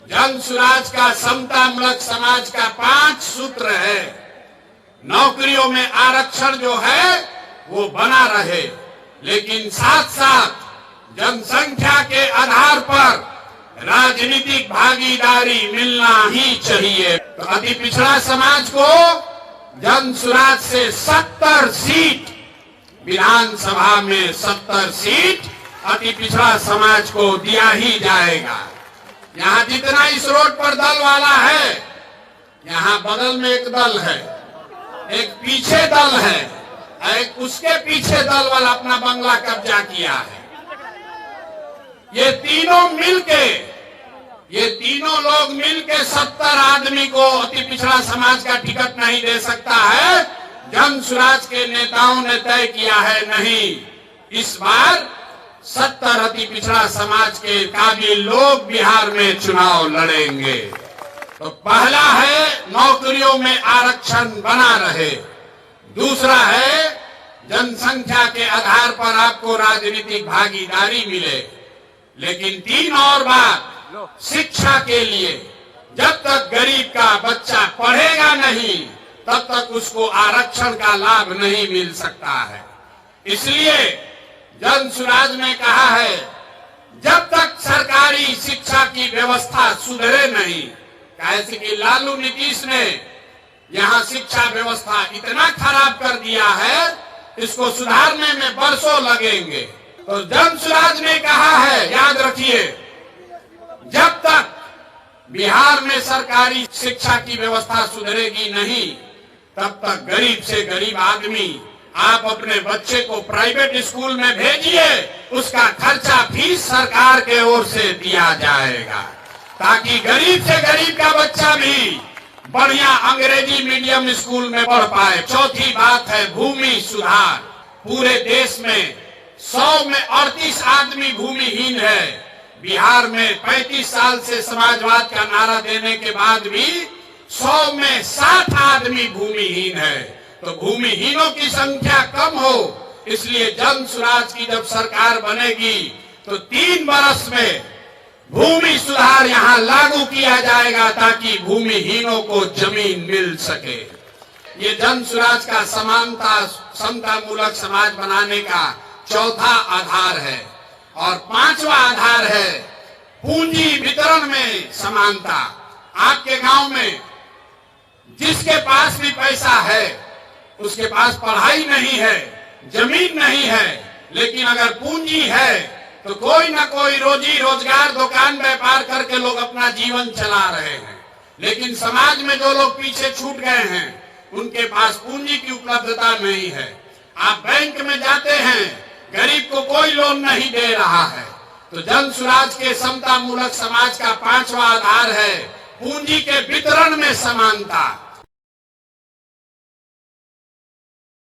जन सुराज का समतामूलक समाज का 5 सूत्र है। नौकरियों में आरक्षण जो है वो बना रहे, लेकिन साथ साथ जनसंख्या के आधार पर राजनीतिक भागीदारी मिलना ही चाहिए। तो अति पिछड़ा समाज को जन सुराज से 70 सीट, विधानसभा में 70 सीट अति पिछड़ा समाज को दिया ही जाएगा। यहाँ जितना इस रोड पर दल वाला है, यहाँ बगल में एक दल है, एक पीछे दल है, एक उसके पीछे दल वाला अपना बंगला कब्जा किया है। ये तीनों लोग मिलके 70 आदमी को अति पिछड़ा समाज का टिकट नहीं दे सकता है। जन सुराज के नेताओं ने तय किया है, नहीं, इस बार 70 अति पिछड़ा समाज के काबिल लोग बिहार में चुनाव लड़ेंगे। तो पहला है नौकरियों में आरक्षण बना रहे, दूसरा है जनसंख्या के आधार पर आपको राजनीतिक भागीदारी मिले, लेकिन 3 और बात, शिक्षा के लिए जब तक गरीब का बच्चा पढ़ेगा नहीं तब तक उसको आरक्षण का लाभ नहीं मिल सकता है। इसलिए जन सुराज ने कहा है, जब तक सरकारी शिक्षा की व्यवस्था सुधरे नहीं, कैसे कि लालू नीतीश ने यहाँ शिक्षा व्यवस्था इतना खराब कर दिया है, इसको सुधारने में बरसों लगेंगे। तो जन सुराज ने कहा है, याद रखिए, जब तक बिहार में सरकारी शिक्षा की व्यवस्था सुधरेगी नहीं, तब तक गरीब से गरीब आदमी आप अपने बच्चे को प्राइवेट स्कूल में भेजिए, उसका खर्चा फीस सरकार के ओर से दिया जाएगा, ताकि गरीब से गरीब का बच्चा भी बढ़िया अंग्रेजी मीडियम स्कूल में पढ़ पाए। चौथी बात है भूमि सुधार। पूरे देश में 100 में 38 आदमी भूमिहीन है। बिहार में 35 साल से समाजवाद का नारा देने के बाद भी 100 में 60 आदमी भूमिहीन है। तो भूमिहीनों की संख्या कम हो, इसलिए जन सुराज की जब सरकार बनेगी तो 3 वर्ष में भूमि सुधार यहाँ लागू किया जाएगा, ताकि भूमिहीनों को जमीन मिल सके। ये जन सुराज का समतामूलक समाज बनाने का चौथा आधार है। और 5वां आधार है पूंजी वितरण में समानता। आपके गांव में जिसके पास भी पैसा है, उसके पास पढ़ाई नहीं है, जमीन नहीं है, लेकिन अगर पूंजी है तो कोई ना कोई रोजी रोजगार, दुकान व्यापार करके लोग अपना जीवन चला रहे हैं। लेकिन समाज में जो लोग पीछे छूट गए हैं, उनके पास पूंजी की उपलब्धता नहीं है। आप बैंक में जाते हैं, गरीब को कोई लोन नहीं दे रहा है। तो जन सुराज के समतामूलक समाज का 5वां आधार है पूंजी के वितरण में समानता।